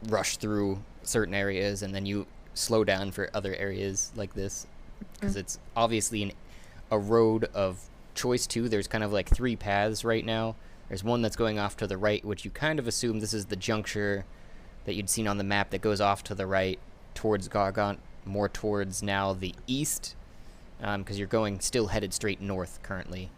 rush through certain areas, and then you slow down for other areas like this, because it's obviously a road of choice too. There's kind of like three paths right now. There's one that's going off to the right, which you kind of assume this is the juncture that you'd seen on the map that goes off to the right towards Gargant, more towards now the east, because you're going still headed straight north currently.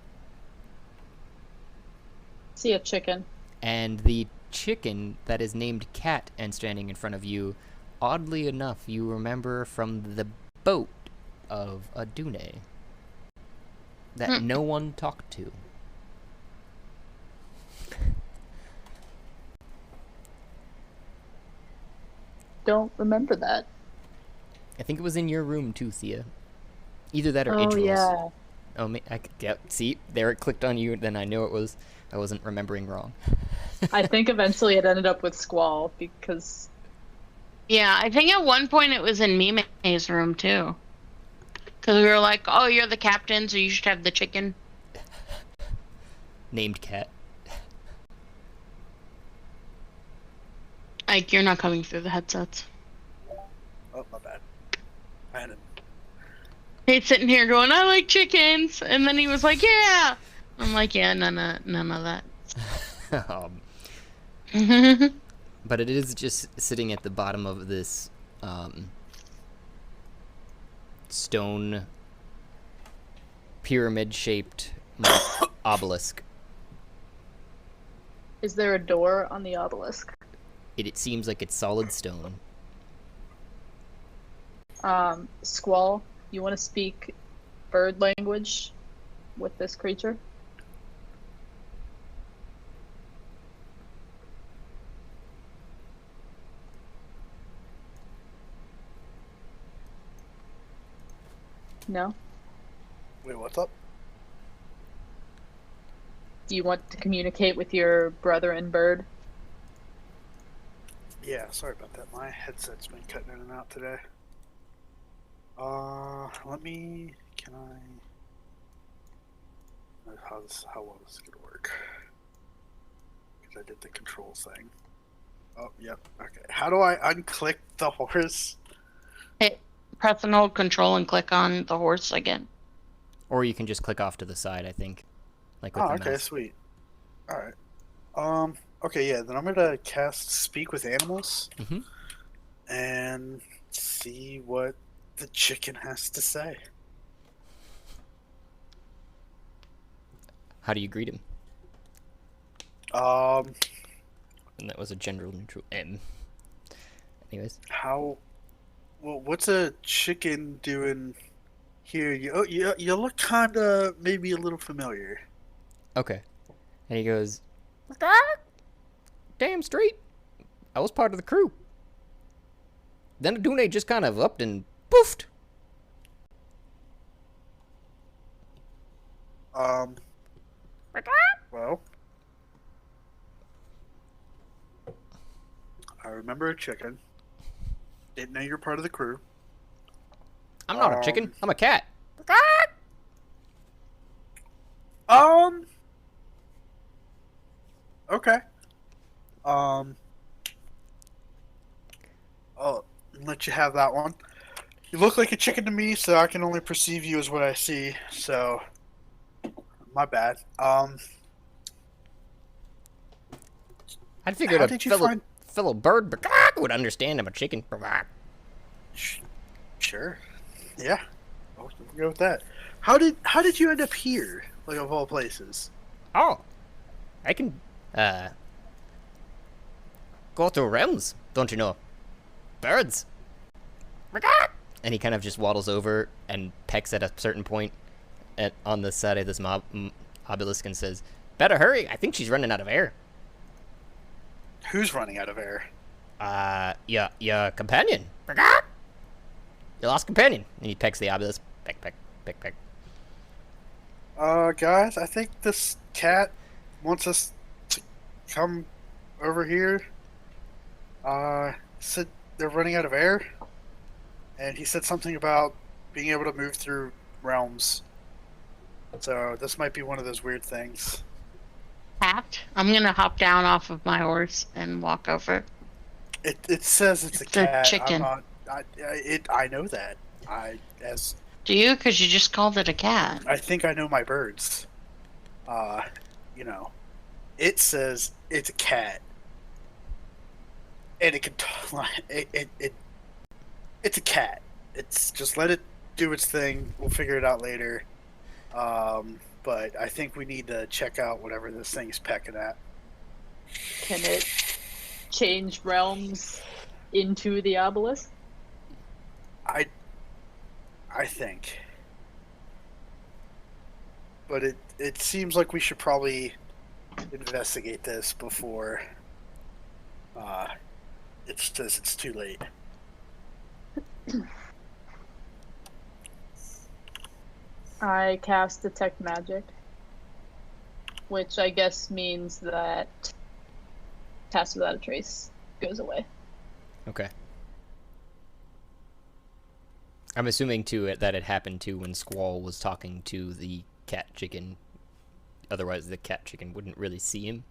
See a chicken. And the chicken that is named Cat and standing in front of you, oddly enough, you remember from the boat of Adune that no one talked to. Don't remember that. I think it was in your room too, Thea. Either that or Oh, Idril's. yeah. Oh, see, there it clicked on you, then I knew it was, I wasn't remembering wrong. I think eventually it ended up with Squall because... Yeah, I think at one point it was in Mime's room too. Because we were like, oh, you're the captain, so you should have the chicken. Named Cat. Ike, you're not coming through the headsets. Oh, my bad. I had it. He's sitting here going, I like chickens, and then he was like, yeah. I'm like, yeah, none of that. But it is just sitting at the bottom of this stone pyramid-shaped obelisk. Is there a door on the obelisk? It seems like it's solid stone. Squall, you want to speak bird language with this creature? No? Wait, what's up? Do you want to communicate with your brother and bird? Yeah, sorry about that. My headset's been cutting in and out today. Can I... How well is it gonna work? Because I did the controls thing. Oh, yep, okay. How do I unclick the horse? Hey, press and hold control and click on the horse again. Or you can just click off to the side, I think. Like with Oh, the okay, mouse. sweet. Alright. Okay, yeah, then I'm gonna cast Speak with Animals and see what the chicken has to say. How do you greet him? Um, And that was a general neutral M. Anyways. Well, what's a chicken doing here? You look kinda, maybe a little familiar. Okay. And he goes, damn straight. I was part of the crew. Then Adune just kind of upped and poofed. Well, I remember a chicken. Didn't know you're part of the crew. I'm not a chicken. I'm a cat. Okay. I'll let you have that one. You look like a chicken to me, so I can only perceive you as what I see, so my bad. I'd figured How a did you find... fellow bird would understand I'm a chicken. Sure. Yeah. We'll go with that. How did you end up here? Like, of all places? Oh. I can, go through realms, don't you know? Birds. And he kind of just waddles over and pecks at a certain point on the side of this obelisk and says, better hurry, I think she's running out of air. Who's running out of air? Your companion. Your lost companion. And he pecks the obelisk. Peck, peck, peck, peck. Guys, I think this cat wants us to come over here. Said they're running out of air. And he said something about being able to move through realms. So this might be one of those weird things. Cat, I'm gonna hop down off of my horse and walk over. It says it's a It's a cat. I'm chicken. not. I know that. As Do you? Because you just called it a cat. I think I know my birds. Uh, you know, it says it's a cat, and it can. It's a cat. It's just let it do its thing. We'll figure it out later. But I think we need to check out whatever this thing is pecking at. Can it change realms into the obelisk? I think. But it seems like we should probably investigate this before it says it's too late. I cast Detect Magic, which I guess means that Pass Without a Trace goes away. Okay. I'm assuming too that it happened too when Squall was talking to the cat chicken. Otherwise, the cat chicken wouldn't really see him.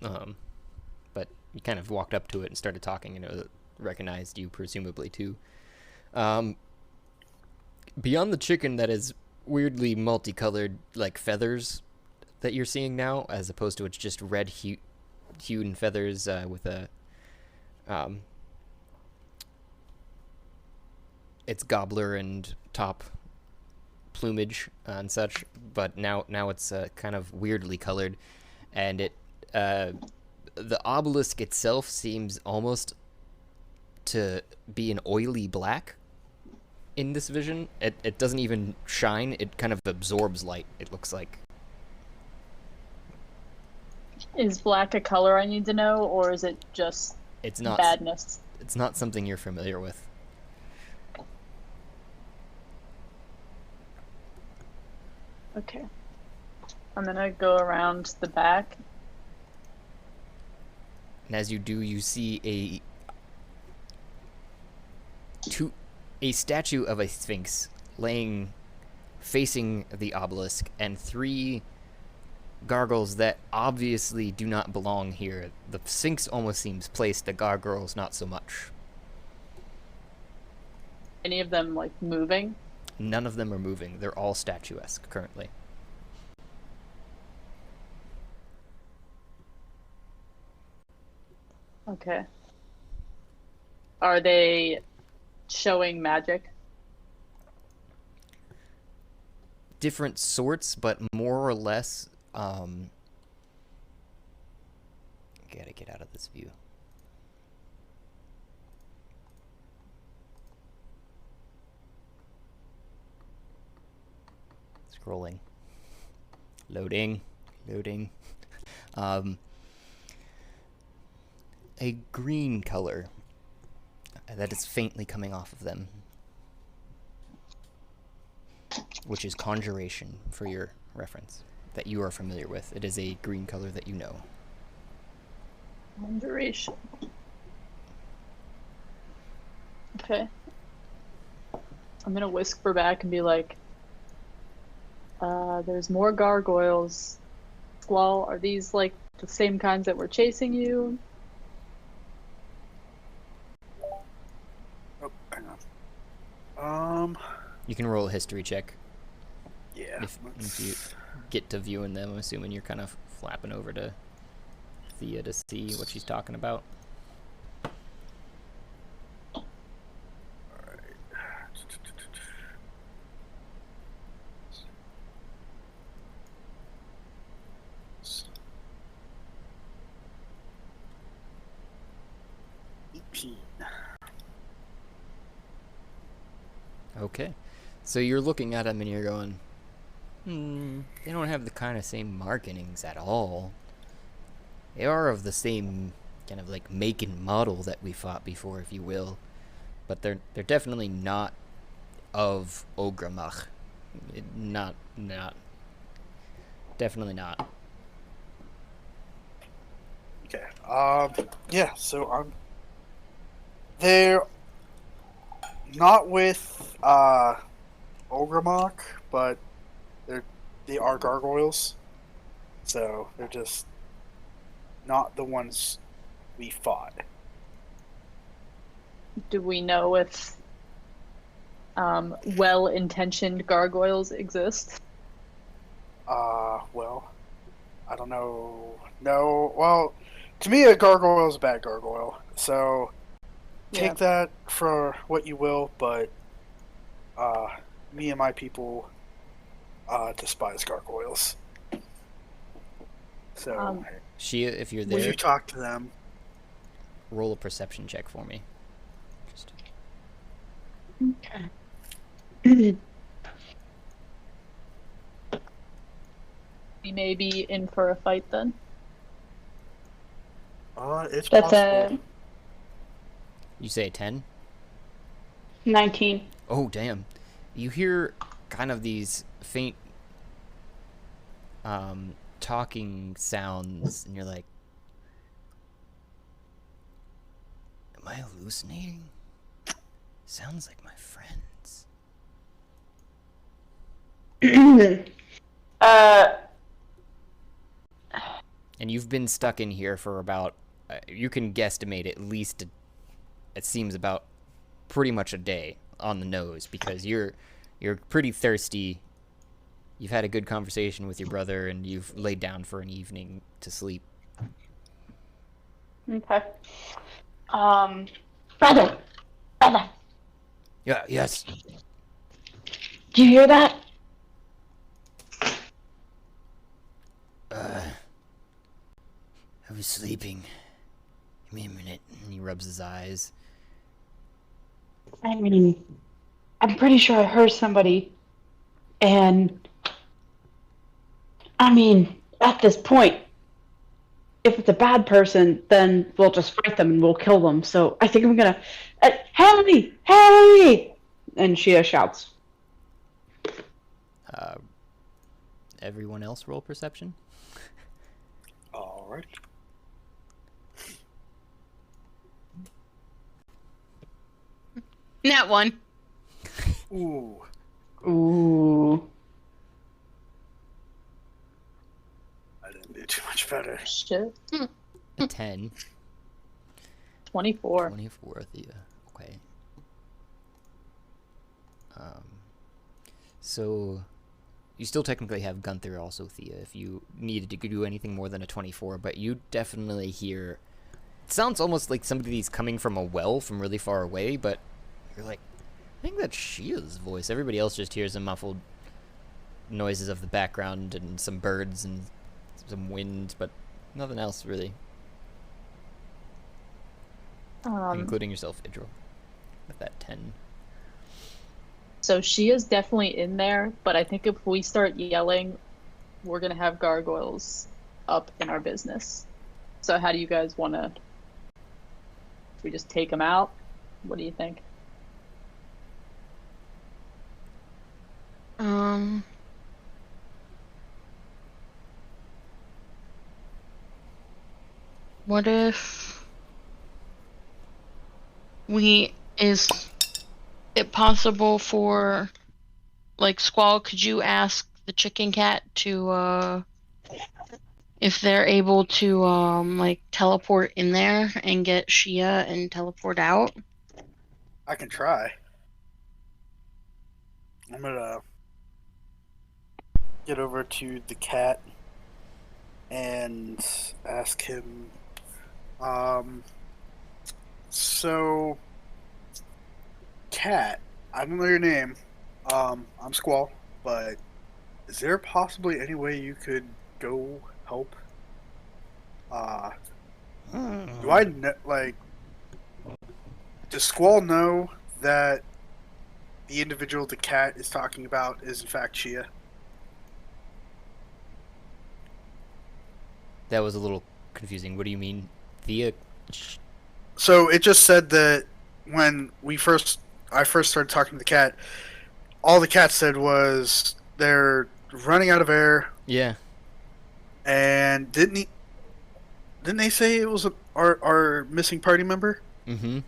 But he kind of walked up to it and started talking, and it recognized you, presumably too. Beyond the chicken that is weirdly multicolored, like feathers that you're seeing now, as opposed to it's just red hued feathers with a it's gobbler and top plumage and such, but now it's kind of weirdly colored, and it the obelisk itself seems almost to be an oily black in this vision. It doesn't even shine, it kind of absorbs light, it looks like. Is black a color I need to know, or is it just It's not badness? It's not something you're familiar with. Okay. I'm gonna go around the back. And as you do, you see a statue of a sphinx laying facing the obelisk, and three gargoyles that obviously do not belong here. The sphinx almost seems placed, the gargoyles not so much. Any of them, like, moving? None of them are moving. They're all statuesque currently. Okay. Are they showing magic? Different sorts, but more or less, gotta get out of this view. Scrolling. Loading. A green color that is faintly coming off of them, which is conjuration for your reference, that you are familiar with. It is a green color that you know. Conjuration. Okay. I'm gonna whisper back and be like, there's more gargoyles. Squall, are these like the same kinds that were chasing you? Oh, hang on. You can roll a history check Yeah. if you get to viewing them. I'm assuming you're kind of flapping over to Thea to see what she's talking about. Alright. 18. Okay. So you're looking at them and you're going, they don't have the kind of same markings at all. They are of the same kind of like make and model that we fought before, if you will. But they're definitely not of Ogramach. Not. Definitely not. Okay. Yeah, so they're not with Ogramok, but they are gargoyles. So they're just not the ones we fought. do we know if well-intentioned gargoyles exist? Well, I don't know. No, well, to me, a gargoyle is a bad gargoyle. So take that for what you will, but me and my people despise gargoyles. So, Shia, if you're if there, you talk to them, roll a perception check for me. Just... Okay. We may be in for a fight then. it's That's possible. a You say 10? 19. Oh, damn. You hear kind of these faint talking sounds, and you're like, am I hallucinating? Sounds like my friends. And you've been stuck in here for about, you can guesstimate at least, it seems about pretty much a day on the nose, because you're pretty thirsty. You've had a good conversation with your brother, and you've laid down for an evening to sleep. Okay. Brother! Brother! Yeah, yes. Do you hear that? I was sleeping. Give me a minute. And he rubs his eyes. I mean, I'm pretty sure I heard somebody, and I mean, at this point, if it's a bad person, then we'll just fight them and we'll kill them. So I think I'm gonna, Harry! Harry! And Shia shouts. Everyone else roll perception? Alright. Nat 1. Ooh. Ooh. I didn't do too much better. Shit. A 10. 24. 24, Thea. Okay. So, you still technically have Gunther also, Thea, if you needed to do anything more than a 24, but you definitely hear... It sounds almost like somebody's coming from a well from really far away, but you're like, I think that's Shia's voice. Everybody else just hears the muffled noises of the background and some birds and some wind, but nothing else really, including yourself, Idril, with that 10. So she is definitely in there, but I think if we start yelling, we're gonna have gargoyles up in our business. So how do you guys want to? We just take them out? What do you think? What if is it possible for, like, Squall, could you ask the chicken cat to, if they're able to, like, teleport in there and get Shia and teleport out? I can try. I'm gonna get over to the cat and ask him. So, cat, I don't know your name. I'm Squall, but is there possibly any way you could go help? Do I know, like, does Squall know that the individual the cat is talking about is in fact Shia? That was a little confusing. What do you mean? Thea? So it just said that when I first started talking to the cat, all the cat said was they're running out of air. Yeah. And didn't they say it was our missing party member? Mm-hmm.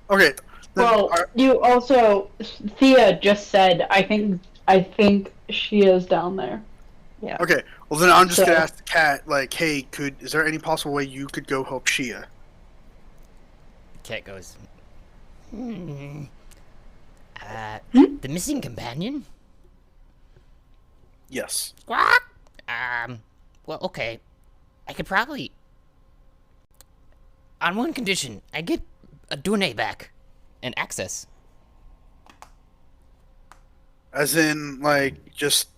Okay. Well, you also, Thea just said, I think she is down there. Yeah. Okay. Well, then I'm just gonna ask the cat, like, hey, is there any possible way you could go help Shia? Cat goes, The missing companion? Yes. Squawk! Well, okay. I could probably... On one condition, I get a Dune back. And access. As in, like, just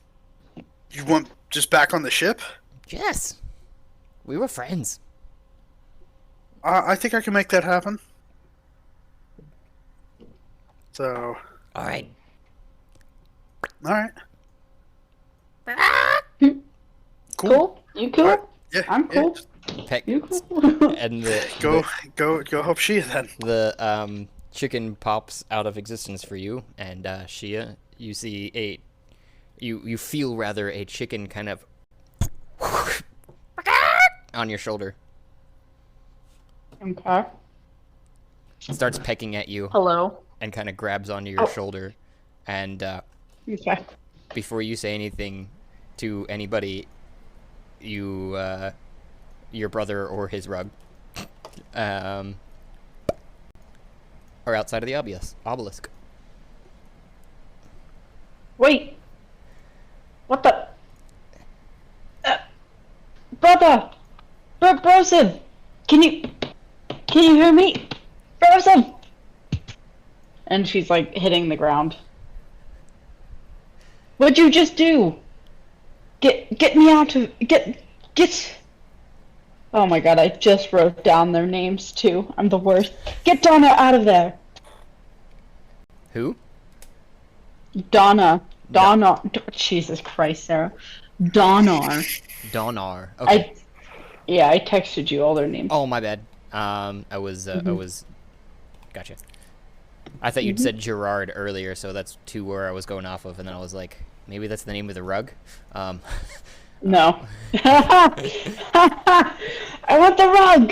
you want just back on the ship? Yes. We were friends. I think I can make that happen. So, Alright. all right. Cool? You cool? Alright, yeah, I'm cool. Peck. You cool? And Go help Shia then. the chicken pops out of existence for you, and Shia, you see you feel rather a chicken kind of on your shoulder. Okay. It starts pecking at you Hello. and kind of grabs onto your shoulder, and Okay. before you say anything to anybody, you your brother or his rug are outside of the obelisk. Wait. What the? Brother! Brosen! Can you hear me? Brosen! And she's like hitting the ground. What'd you just do? Get me out of get. Oh my god! I just wrote down their names too. I'm the worst. Get Donna out of there. Who? Donna. Jesus Christ, Sarah. Donar. Donar. Okay. I texted you all their names. Oh, my bad. I was gotcha. I thought you'd said Gerard earlier, so that's where I was going off of, and then I was like, maybe that's the name of the rug. No. I want the rug.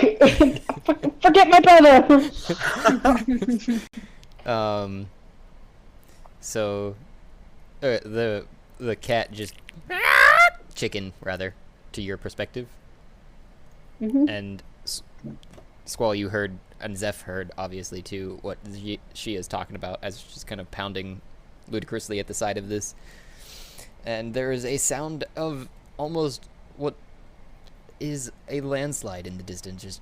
Forget my brother. So the cat just chicken rather, to your perspective, and Squall, you heard, and Zeph heard obviously too what she is talking about as she's kind of pounding ludicrously at the side of this, and there is a sound of almost what is a landslide in the distance, just